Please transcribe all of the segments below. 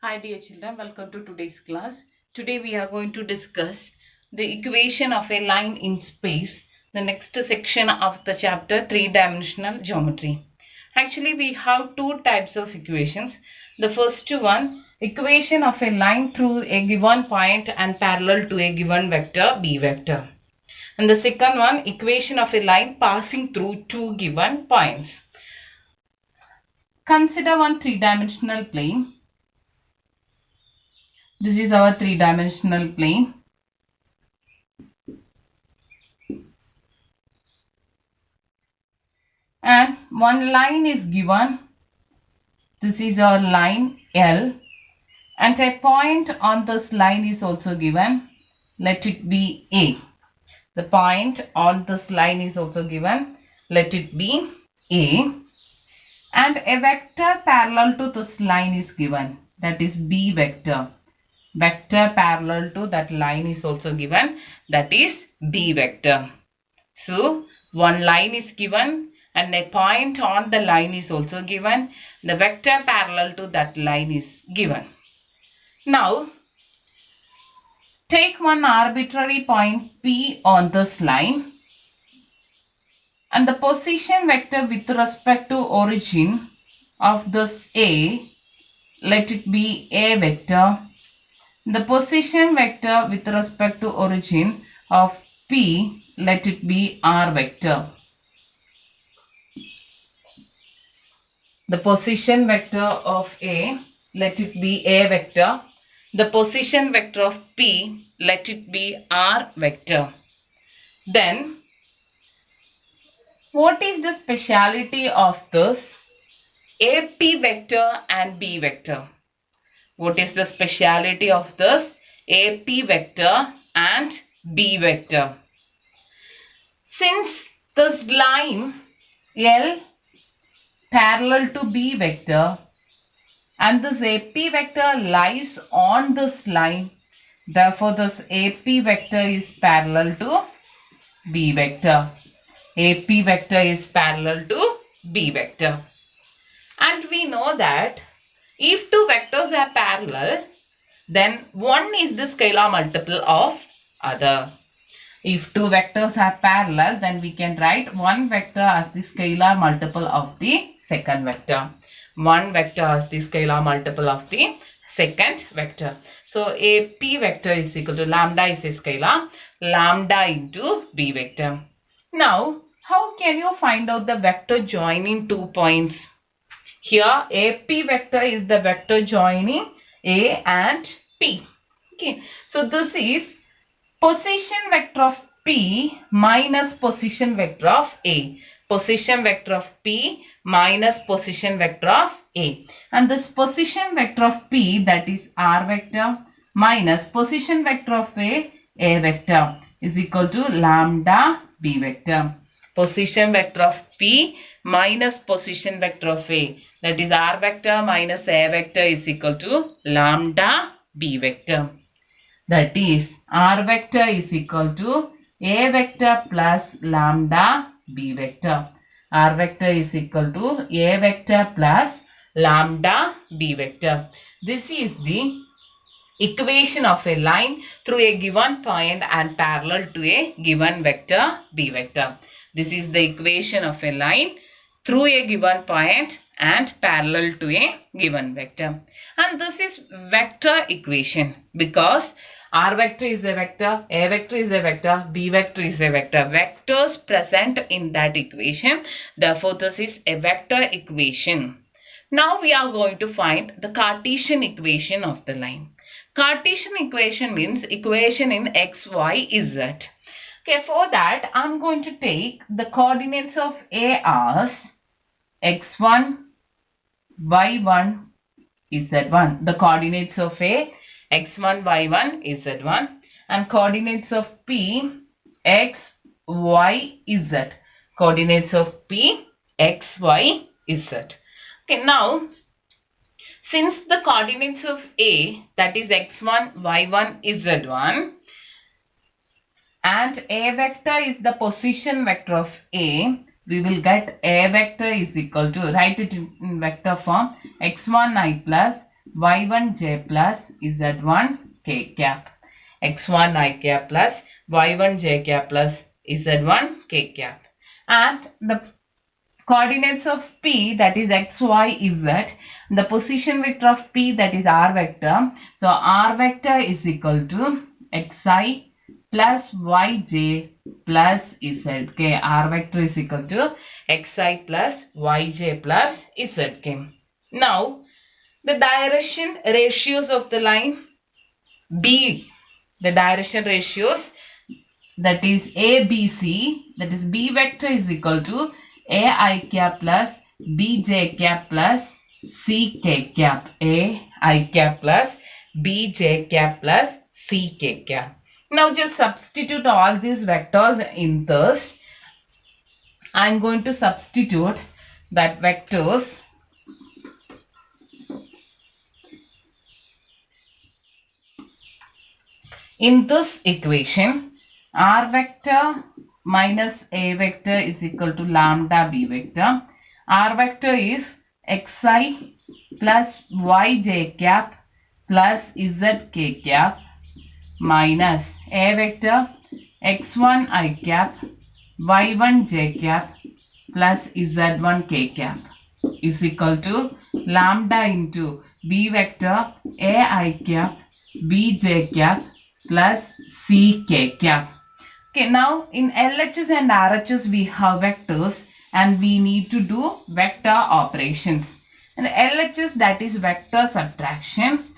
Hi dear children, welcome to today's class. Today we are going to discuss the equation of a line in space, the next section of the chapter three-dimensional geometry. Actually we have two types of equations. The first one, equation of a line through a given point and parallel to a given vector b vector. And the second one, equation of a line passing through two given points. Consider one three-dimensional plane. This is our three-dimensional plane. And one line is given. This is our line L. And a point on this line is also given. Let it be A. The point on this line is also given. Let it be A. And a vector parallel to this line is given. That is B vector. Vector parallel to that line is also given. That is B vector. So, one line is given and a point on the line is also given. The vector parallel to that line is given. Now, take one arbitrary point P on this line and the position vector with respect to origin of this A, let it be A vector. The position vector with respect to origin of P, let it be R vector. The position vector of A, let it be A vector. The position vector of P, let it be R vector. Then, what is the speciality of this AP vector and B vector? What is the speciality of this AP vector and B vector? Since this line L parallel to B vector and this AP vector lies on this line, therefore this AP vector is parallel to B vector. AP vector is parallel to B vector. And we know that if two vectors are parallel, then one is the scalar multiple of other. If two vectors are parallel, then we can write one vector as the scalar multiple of the second vector. One vector as the scalar multiple of the second vector. So, AP vector is equal to lambda is a scalar, lambda into B vector. Now, how can you find out the vector joining two points? Here, AP vector is the vector joining A and P. Okay, so this is position vector of P minus position vector of A. Position vector of P minus position vector of A. And this position vector of P, that is R vector, minus position vector of A vector, is equal to lambda B vector. Position vector of P minus position vector of A, that is R vector minus A vector, is equal to lambda B vector. That is R vector is equal to A vector plus lambda B vector. R vector is equal to A vector plus lambda B vector. This is the equation of a line through a given point and parallel to a given vector B vector. This is the equation of a line through a given point and parallel to a given vector. And this is vector equation because R vector is a vector, A vector is a vector, B vector is a vector. Vectors present in that equation. Therefore, this is a vector equation. Now we are going to find the Cartesian equation of the line. Cartesian equation means equation in x, y, z. Okay, for that I am going to take the coordinates of A as x1, y1, z1. The coordinates of A, x1, y1, z1, and coordinates of P, x, y, z. Coordinates of P, x, y, z. Okay, now since the coordinates of A, that is x1, y1, z1, and A vector is the position vector of A, we will get A vector is equal to, write it in vector form, x1i plus y1j plus z1 k cap. x1 I cap plus y1 j cap plus z1 k cap. And the coordinates of P, that is x, y, z, the position vector of P, that is r vector. So r vector is equal to xi plus yj plus zk. R vector is equal to xi plus yj plus zk. Now the direction ratios of the line B, the direction ratios, that is ABC, that is B vector is equal to AI cap plus BJ cap plus CK cap. AI cap plus BJ cap plus CK cap. Now just substitute all these vectors in this. I am going to substitute that vectors. In this equation, r vector minus a vector is equal to lambda b vector. R vector is xi plus yj cap plus zk cap minus a vector x1 I cap y1 j cap plus z1 k cap is equal to lambda into b vector a I cap bj cap plus ck cap. Okay, now in LHS and RHS we have vectors and we need to do vector operations. And LHS, that is vector subtraction.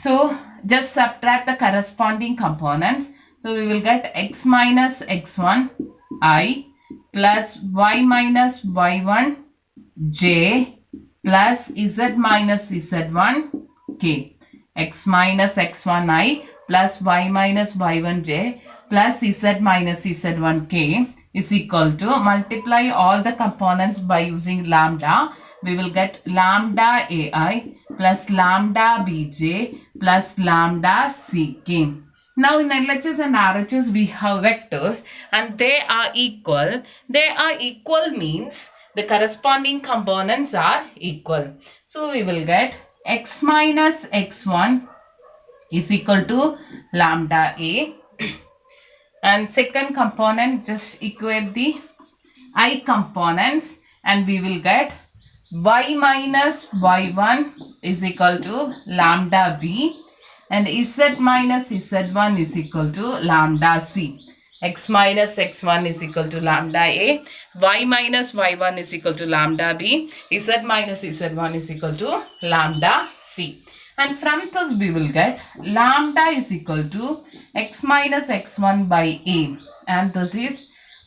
So just subtract the corresponding components. So we will get x minus x1 I plus y minus y1 j plus z minus z1 k. X minus x1 I plus y minus y1 j plus z minus z1 k is equal to, multiply all the components by using lambda. We will get lambda ai plus lambda bj plus lambda ck. Now in LHS and RHS we have vectors and they are equal. They are equal means the corresponding components are equal. So we will get x minus x1 is equal to lambda a, and second component just equate the I components and we will get y minus y1 is equal to lambda b and z minus z1 is equal to lambda c. X minus x1 is equal to lambda a, y minus y1 is equal to lambda b, z minus z1 is equal to lambda c. And from this we will get lambda is equal to x minus x1 by a, and this is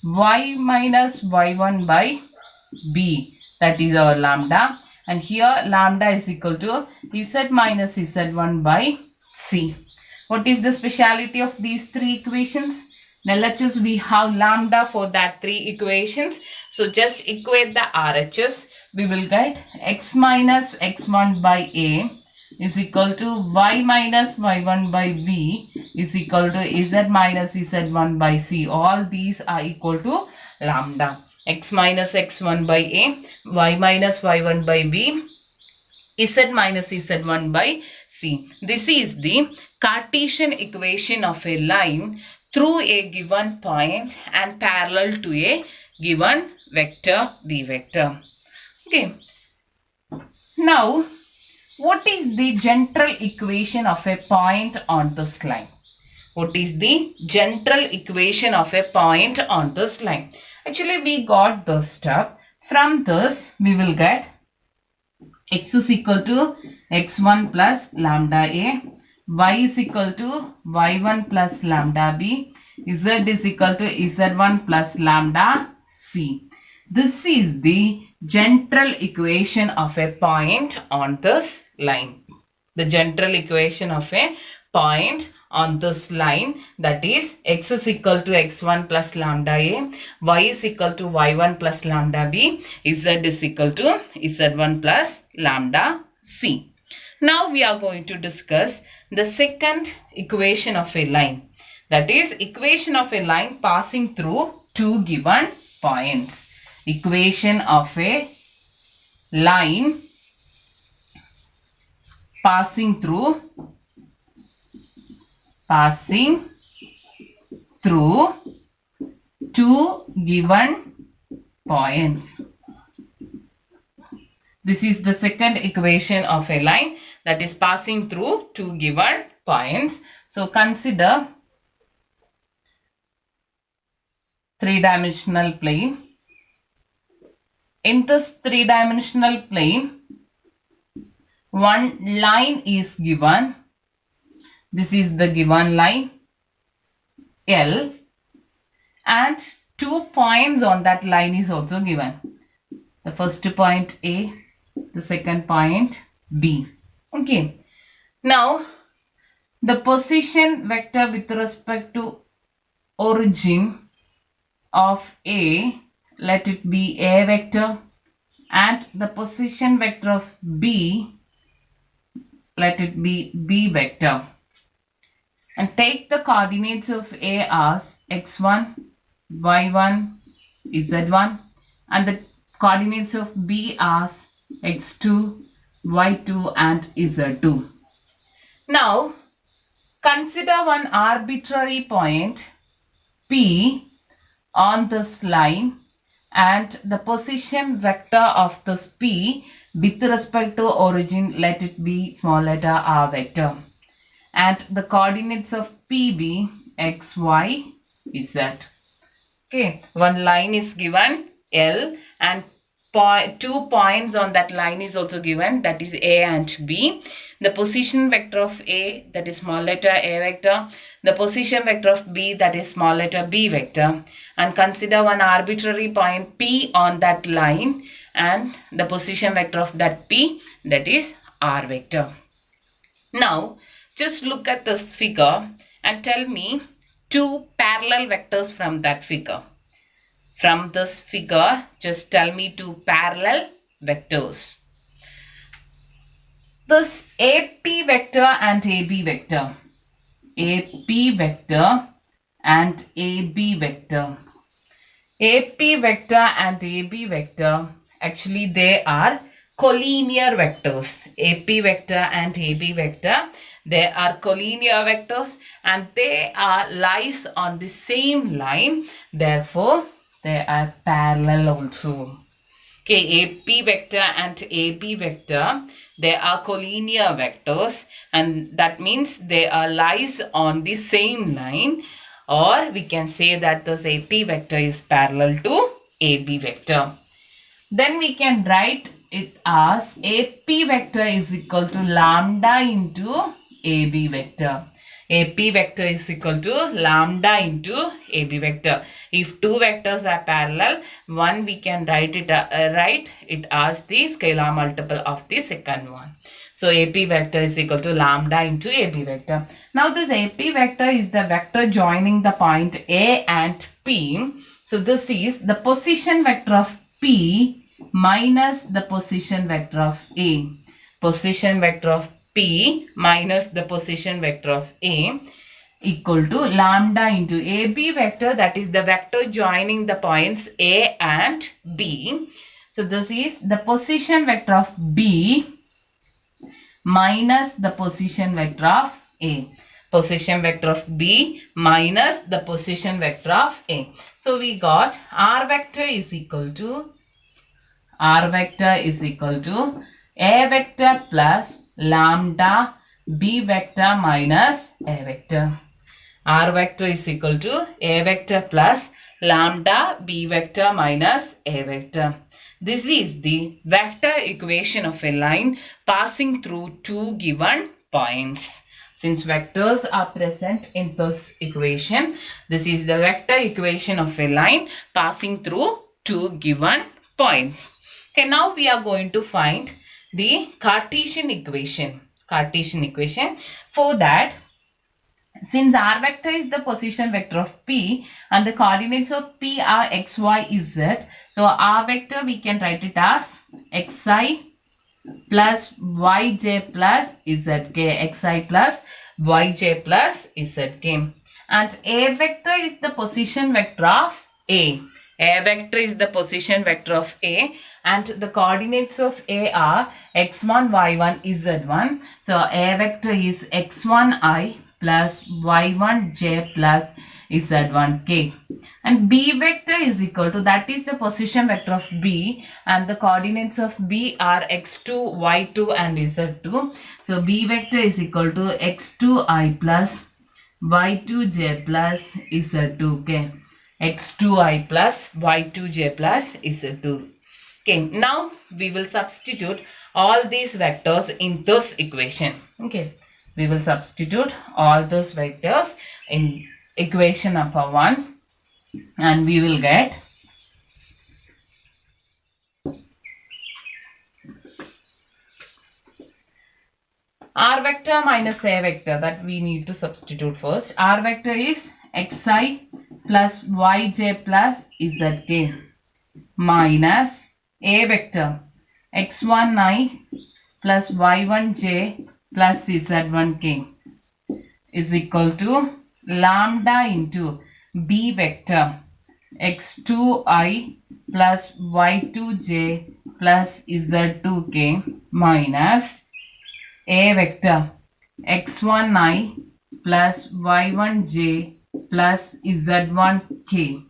y minus y1 by b, that is our lambda, and here lambda is equal to z minus z1 by c. What is the speciality of these three equations? Now let's just we have lambda for that three equations. So just equate the RHS. We will get x minus x1 by a is equal to y minus y1 by b is equal to z minus z1 by c. All these are equal to lambda. X minus x1 by a, y minus y1 by b, z minus z1 by c. This is the Cartesian equation of a line through a given point and parallel to a given vector b vector. Okay. Now, what is the general equation of a point on this line? What is the general equation of a point on this line? Actually, we got this stuff. From this, we will get x is equal to x1 plus lambda a, y is equal to y1 plus lambda b, z is equal to z1 plus lambda c. This is the general equation of a point on this line. The general equation of a point on this line, that is x is equal to x1 plus lambda a, y is equal to y1 plus lambda b, z is equal to z1 plus lambda c. Now we are going to discuss the second equation of a line, that is equation of a line passing through two given points. Equation of a line passing through two given points. This is the second equation of a line that is passing through two given points. So consider three-dimensional plane. In this three-dimensional plane, one line is given. This is the given line L, and 2 points on that line is also given. The first point A, the second point B. Okay. Now, the position vector with respect to origin of A, let it be A vector, and the position vector of B, let it be B vector. And take the coordinates of A as x1, y1, z1, and the coordinates of B as x2, y2 and z2. Now, consider one arbitrary point P on this line and the position vector of this P with respect to origin, let it be small letter r vector, and the coordinates of PB x, y, z. Okay, one line is given L and 2 points on that line is also given, that is A and B. The position vector of A, that is small letter A vector, the position vector of B, that is small letter B vector, and consider one arbitrary point P on that line and the position vector of that P, that is R vector. Now just look at this figure and tell me two parallel vectors from that figure. From this figure, just tell me two parallel vectors. This AP vector and AB vector. AP vector and AB vector. AP vector and AB vector, actually they are collinear vectors. AP vector and AB vector, they are collinear vectors and they are lies on the same line. Therefore, they are parallel also. Okay, AP vector and AB vector, they are collinear vectors and that means they are lies on the same line, or we can say that this AP vector is parallel to AB vector. Then we can write it as AP vector is equal to lambda into AB vector. AP vector is equal to lambda into AB vector. If two vectors are parallel, one we can write it as the scalar multiple of the second one. So AP vector is equal to lambda into AB vector. Now this AP vector is the vector joining the point A and P. So this is the position vector of P minus the position vector of A. Position vector of P minus the position vector of A equal to lambda into AB vector, that is the vector joining the points A and B. So this is the position vector of B minus the position vector of A. Position vector of B minus the position vector of A. So we got R vector is equal to A vector plus lambda B vector minus A vector. R vector is equal to A vector plus lambda B vector minus A vector. This is the vector equation of a line passing through two given points. Since vectors are present in this equation, this is the vector equation of a line passing through two given points. Okay, now we are going to find the Cartesian equation. For that, since R vector is the position vector of P and the coordinates of P are x, y, z, so R vector we can write it as xi plus yj plus zk, xi plus yj plus zk. And A vector is the position vector of A. A vector is the position vector of A and the coordinates of A are x1, y1, z1. So A vector is x1i plus y1j plus z1k. And B vector is equal to, that is the position vector of B, and the coordinates of B are x2, y2 and z2. So B vector is equal to x2i plus y2j plus z2k. x2i plus y2j plus z2. Okay, now we will substitute all these vectors in this equation. Okay, we will substitute all those vectors in equation number 1 and we will get r vector minus a vector, that we need to substitute first. R vector is xi plus yj plus zk minus a vector x1i plus y1j plus z1k is equal to lambda into b vector x2i plus y2j plus z2k minus a vector x1i plus y1j plus z1k.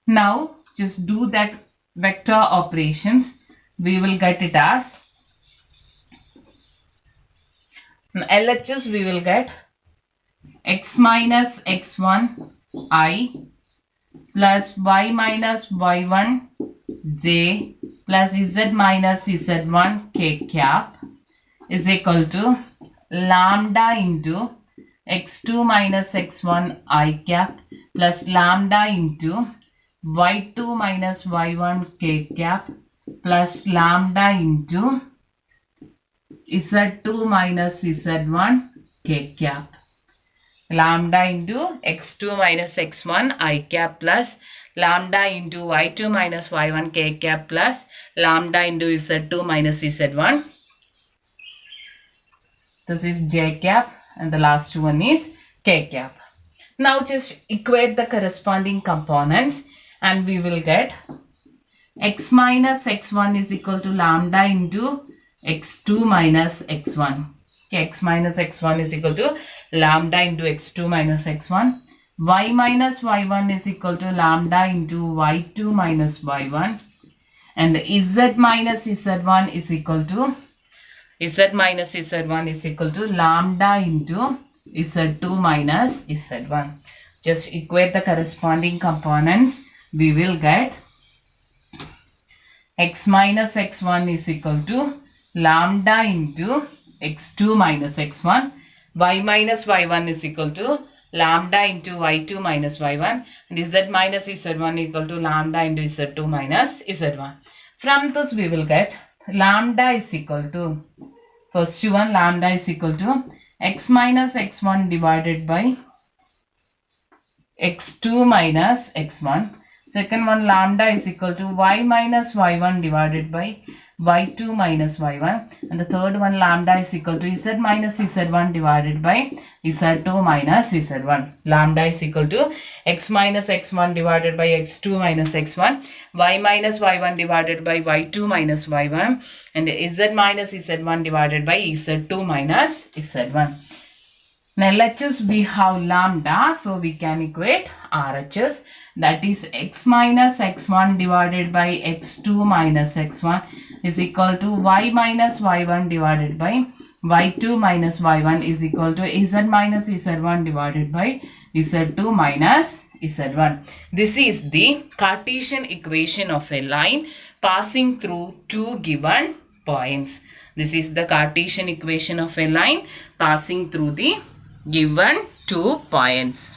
Now just do that vector operations. We will get it as LHS. We will get x minus x1 I plus y minus y1 j plus z minus z1 k cap is equal to lambda into x2 minus x1 I cap plus lambda into y2 minus y1 k cap plus lambda into z2 minus z1 k cap. Lambda into x2 minus x1 I cap plus lambda into y2 minus y1 k cap plus lambda into z2 minus z1. This is j cap and the last one is k cap. Now just equate the corresponding components and we will get x minus x1 is equal to lambda into x2 minus x1. Okay, x minus x1 is equal to lambda into x2 minus x1. Y minus y1 is equal to lambda into y2 minus y1. And z minus z1 is equal to lambda into z2 minus z1. Just equate the corresponding components. We will get x minus x1 is equal to lambda into x2 minus x1. Y minus y1 is equal to lambda into y2 minus y1. And z minus z1 equal to lambda into z2 minus z1. From this we will get lambda is equal to, first one, lambda is equal to x minus x1 divided by x2 minus x1. Second one, lambda is equal to y minus y1 divided by y2 minus y1. And the third one, lambda is equal to z minus z1 divided by z2 minus z1. Lambda is equal to x minus x1 divided by x2 minus x1, y minus y1 divided by y2 minus y1, and z minus z1 divided by z2 minus z1. Now LHS we have lambda, so we can equate RHS, that is x minus x1 divided by x2 minus x1 is equal to y minus y1 divided by y2 minus y1 is equal to z minus z1 divided by z2 minus z1. This is the Cartesian equation of a line passing through two given points. This is the Cartesian equation of a line passing through the given 2 points.